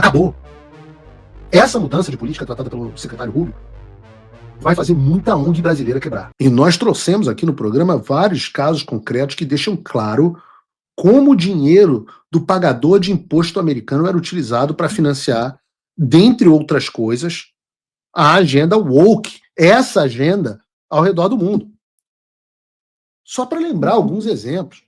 Acabou. Essa mudança de política tratada pelo secretário Rubio vai fazer muita ONG brasileira quebrar. E nós trouxemos aqui no programa vários casos concretos que deixam claro como o dinheiro do pagador de imposto americano era utilizado para financiar, dentre outras coisas, a agenda woke, essa agenda ao redor do mundo. Só para lembrar alguns exemplos.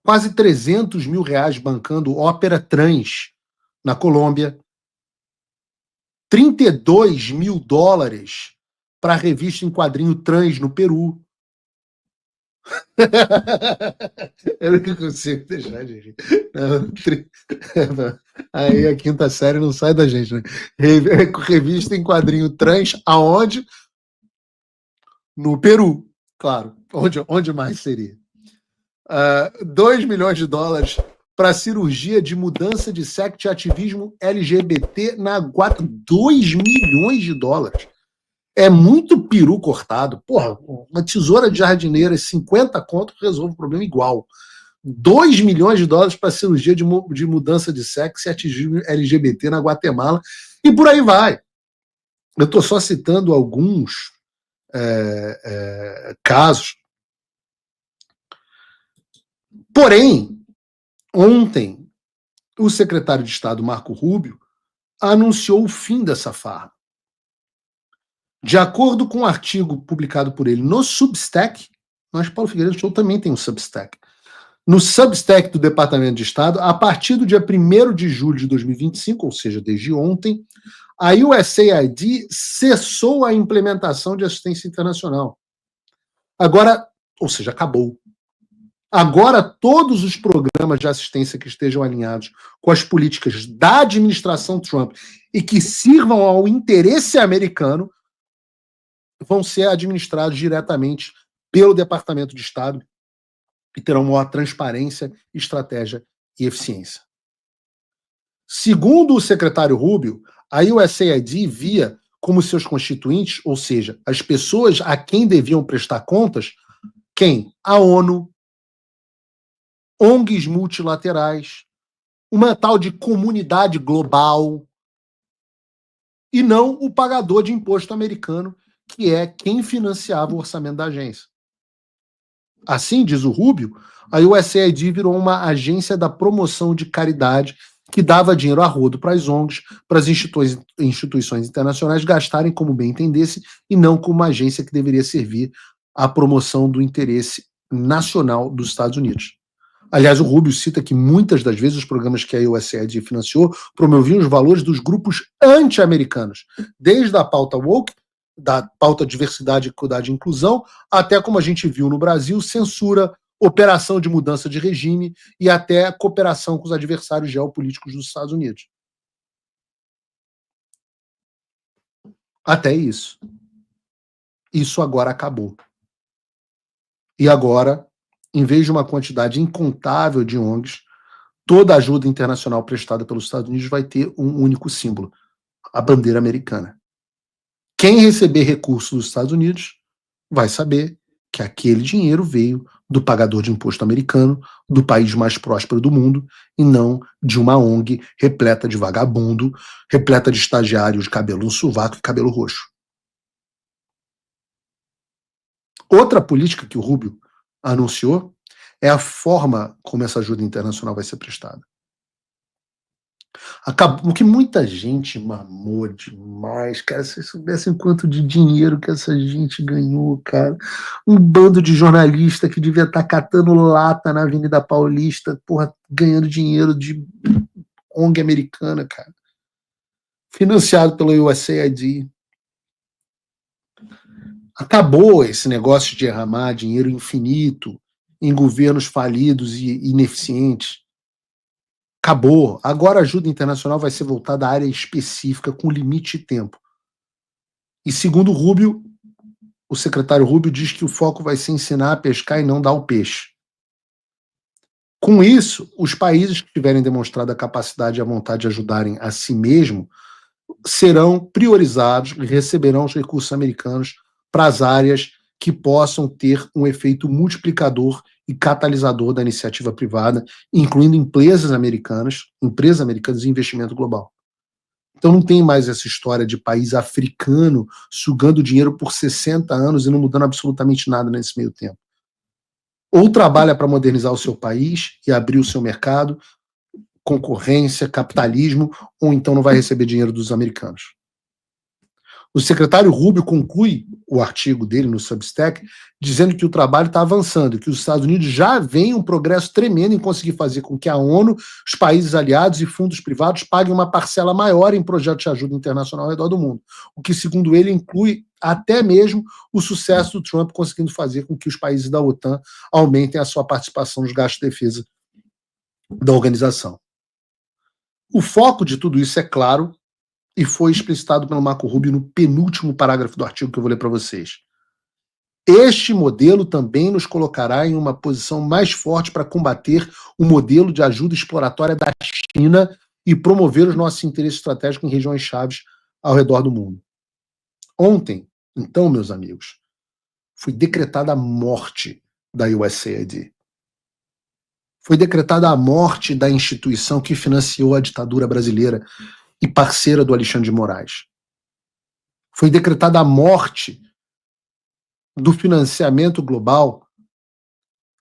Quase 300 mil reais bancando ópera trans na Colômbia. 32 mil dólares para a revista em quadrinho trans no Peru. Eu não consigo deixar, gente. Aí a quinta série não sai da gente, né? Revista em quadrinho trans, aonde? No Peru, claro. Onde mais seria? 2 milhões de dólares para cirurgia de mudança de sexo e ativismo LGBT na Guatemala. 2 milhões de dólares. É muito peru cortado. Porra, uma tesoura de jardineira, 50 conto, resolve o problema igual. 2 milhões de dólares para cirurgia de mudança de sexo e ativismo LGBT na Guatemala. E por aí vai. Eu estou só citando alguns casos. Porém, ontem, o secretário de Estado, Marco Rubio, anunciou o fim dessa farra. De acordo com um artigo publicado por ele no Substack, nós, Paulo Figueiredo Show, também tem um Substack. No Substack do Departamento de Estado, a partir do dia 1º de julho de 2025, ou seja, desde ontem, a USAID cessou a implementação de assistência internacional. Agora, ou seja, acabou. Agora, todos os programas de assistência que estejam alinhados com as políticas da administração Trump e que sirvam ao interesse americano vão ser administrados diretamente pelo Departamento de Estado e terão maior transparência, estratégia e eficiência. Segundo o secretário Rubio, a USAID via como seus constituintes, ou seja, as pessoas a quem deviam prestar contas, quem? A ONU, ONGs multilaterais, uma tal de comunidade global, e não o pagador de imposto americano, que é quem financiava o orçamento da agência. Assim, diz o Rubio, a USAID virou uma agência da promoção de caridade que dava dinheiro a rodo para as ONGs, para as instituições internacionais gastarem como bem entendesse e não como uma agência que deveria servir à promoção do interesse nacional dos Estados Unidos. Aliás, o Rubio cita que muitas das vezes os programas que a USAID financiou promoviam os valores dos grupos anti-americanos, desde a pauta woke, da pauta diversidade, equidade e inclusão, até, como a gente viu no Brasil, censura, operação de mudança de regime e até cooperação com os adversários geopolíticos dos Estados Unidos. Até isso. Isso agora acabou. E agora, em vez de uma quantidade incontável de ONGs, toda a ajuda internacional prestada pelos Estados Unidos vai ter um único símbolo, a bandeira americana. Quem receber recursos dos Estados Unidos vai saber que aquele dinheiro veio do pagador de imposto americano, do país mais próspero do mundo, e não de uma ONG repleta de vagabundo, repleta de estagiários de cabelo no sovaco e cabelo roxo. Outra política que o Rubio anunciou é a forma como essa ajuda internacional vai ser prestada. Acabou que muita gente mamou demais, cara. Se vocês soubessem quanto de dinheiro que essa gente ganhou, cara. Um bando de jornalista que devia estar catando lata na Avenida Paulista, porra, ganhando dinheiro de ONG americana, cara. Financiado pela USAID. Acabou esse negócio de derramar dinheiro infinito em governos falidos e ineficientes. Acabou. Agora a ajuda internacional vai ser voltada à área específica, com limite de tempo. E segundo o Rubio, o secretário Rubio diz que o foco vai ser ensinar a pescar e não dar o peixe. Com isso, os países que tiverem demonstrado a capacidade e a vontade de ajudarem a si mesmo serão priorizados e receberão os recursos americanos para as áreas que possam ter um efeito multiplicador e catalisador da iniciativa privada, incluindo empresas americanas e investimento global. Então não tem mais essa história de país africano sugando dinheiro por 60 anos e não mudando absolutamente nada nesse meio tempo. Ou trabalha para modernizar o seu país e abrir o seu mercado, concorrência, capitalismo, ou então não vai receber dinheiro dos americanos. O secretário Rubio conclui o artigo dele no Substack dizendo que o trabalho está avançando, que os Estados Unidos já vem um progresso tremendo em conseguir fazer com que a ONU, os países aliados e fundos privados paguem uma parcela maior em projetos de ajuda internacional ao redor do mundo, o que, segundo ele, inclui até mesmo o sucesso do Trump conseguindo fazer com que os países da OTAN aumentem a sua participação nos gastos de defesa da organização. O foco de tudo isso é claro e foi explicitado pelo Marco Rubio no penúltimo parágrafo do artigo que eu vou ler para vocês. Este modelo também nos colocará em uma posição mais forte para combater o modelo de ajuda exploratória da China e promover os nossos interesses estratégicos em regiões chaves ao redor do mundo. Ontem, então, meus amigos, foi decretada a morte da USAID. Foi decretada a morte da instituição que financiou a ditadura brasileira e parceira do Alexandre de Moraes. Foi decretada a morte do financiamento global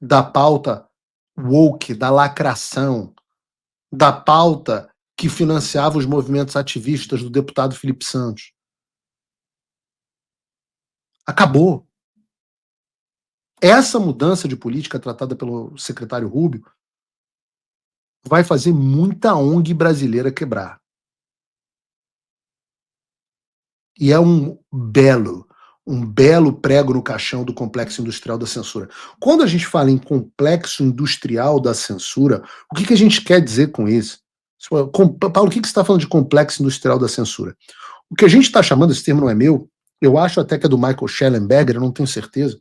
da pauta woke, da lacração, da pauta que financiava os movimentos ativistas do deputado Felipe Santos. Acabou. Essa mudança de política tratada pelo secretário Rubio vai fazer muita ONG brasileira quebrar. E é um belo prego no caixão do complexo industrial da censura. Quando a gente fala em complexo industrial da censura, o que a gente quer dizer com isso? Paulo, o que você está falando de complexo industrial da censura? O que a gente está chamando, esse termo não é meu, eu acho até que é do Michael Schellenberger, eu não tenho certeza.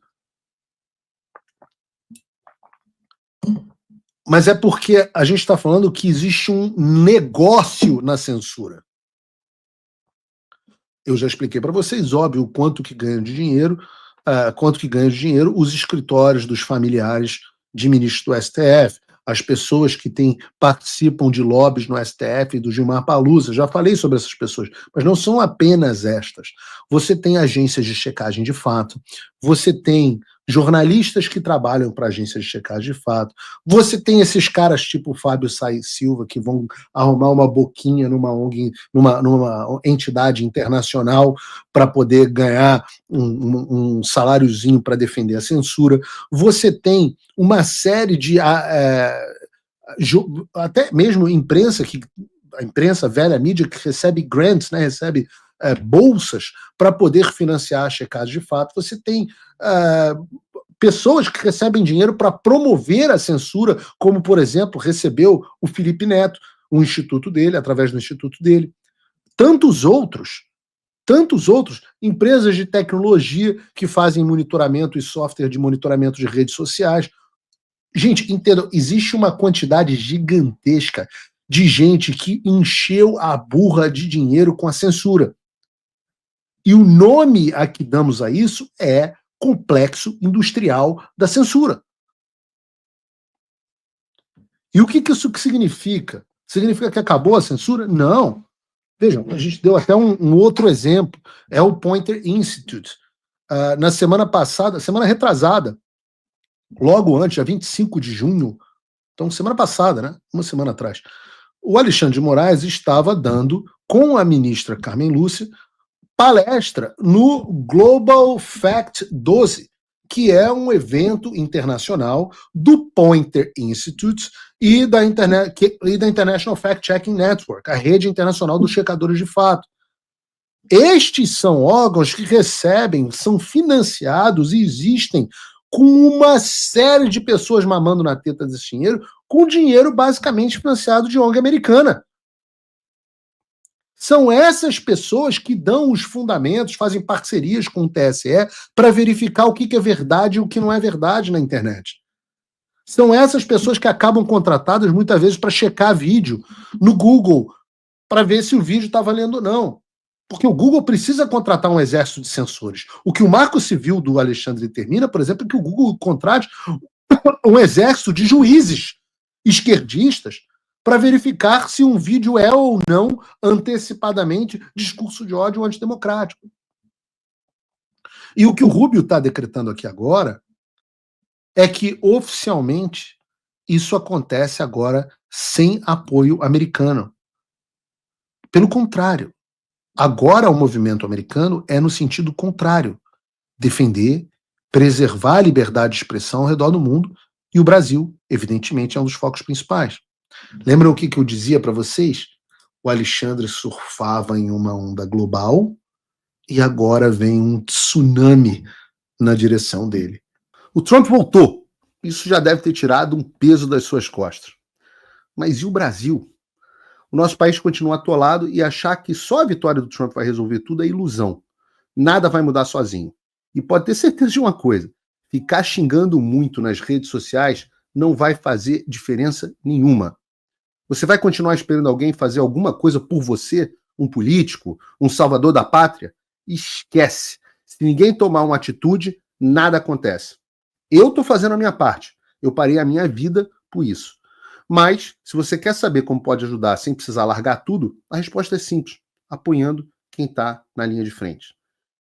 Mas é porque a gente está falando que existe um negócio na censura. Eu já expliquei para vocês, óbvio, o quanto que ganham de dinheiro, os escritórios dos familiares de ministros do STF, as pessoas que participam de lobbies no STF e do Gilmar Palusa. Já falei sobre essas pessoas, mas não são apenas estas. Você tem agências de checagem de fato, você tem jornalistas que trabalham para agências de checagem de fato, você tem esses caras tipo Fábio Silva que vão arrumar uma boquinha numa ONG, numa entidade internacional para poder ganhar um saláriozinho para defender a censura. Você tem uma série de até mesmo a imprensa, velha mídia, que recebe grants, né, recebe bolsas para poder financiar a checagem de fato. Você tem pessoas que recebem dinheiro para promover a censura, como, por exemplo, recebeu o Felipe Neto, o instituto dele, através do instituto dele. Tantos outros, empresas de tecnologia que fazem monitoramento e software de monitoramento de redes sociais. Gente, entendam, existe uma quantidade gigantesca de gente que encheu a burra de dinheiro com a censura. E o nome a que damos a isso é complexo industrial da censura. E o que isso significa? Significa que acabou a censura? Não. Vejam, a gente deu até um outro exemplo, é o Poynter Institute. Na semana passada, semana retrasada, logo antes, dia 25 de junho, então semana passada, né? Uma semana atrás, o Alexandre de Moraes estava dando, com a ministra Carmen Lúcia, palestra no Global Fact 12, que é um evento internacional do Poynter Institute e da International Fact Checking Network, a rede internacional dos checadores de fato. Estes são órgãos que recebem, são financiados e existem com uma série de pessoas mamando na teta desse dinheiro, com dinheiro basicamente financiado de ONG americana. São essas pessoas que dão os fundamentos, fazem parcerias com o TSE para verificar o que é verdade e o que não é verdade na internet. São essas pessoas que acabam contratadas muitas vezes para checar vídeo no Google, para ver se o vídeo está valendo ou não. Porque o Google precisa contratar um exército de censores. O que o Marco Civil do Alexandre determina, por exemplo, é que o Google contrate um exército de juízes esquerdistas para verificar se um vídeo é ou não antecipadamente discurso de ódio antidemocrático. E o que o Rubio está decretando aqui agora é que, oficialmente, isso acontece agora sem apoio americano. Pelo contrário, agora o movimento americano é no sentido contrário, defender, preservar a liberdade de expressão ao redor do mundo, e o Brasil, evidentemente, é um dos focos principais. Lembram o que eu dizia para vocês? O Alexandre surfava em uma onda global e agora vem um tsunami na direção dele. O Trump voltou. Isso já deve ter tirado um peso das suas costas. Mas e o Brasil? O nosso país continua atolado e achar que só a vitória do Trump vai resolver tudo é ilusão. Nada vai mudar sozinho. E pode ter certeza de uma coisa: ficar xingando muito nas redes sociais não vai fazer diferença nenhuma. Você vai continuar esperando alguém fazer alguma coisa por você, um político, um salvador da pátria? Esquece. Se ninguém tomar uma atitude, nada acontece. Eu estou fazendo a minha parte. Eu parei a minha vida por isso. Mas, se você quer saber como pode ajudar sem precisar largar tudo, a resposta é simples: apoiando quem está na linha de frente.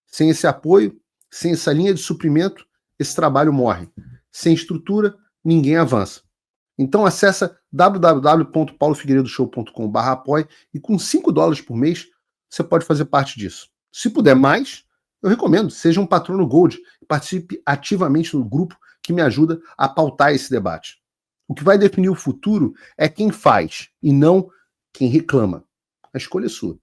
Sem esse apoio, sem essa linha de suprimento, esse trabalho morre. Sem estrutura, ninguém avança. Então acessa www.paulofigueiredoshow.com/apoie e com $5 por mês você pode fazer parte disso. Se puder mais, eu recomendo, seja um patrono Gold e participe ativamente no grupo que me ajuda a pautar esse debate. O que vai definir o futuro é quem faz e não quem reclama. A escolha é sua.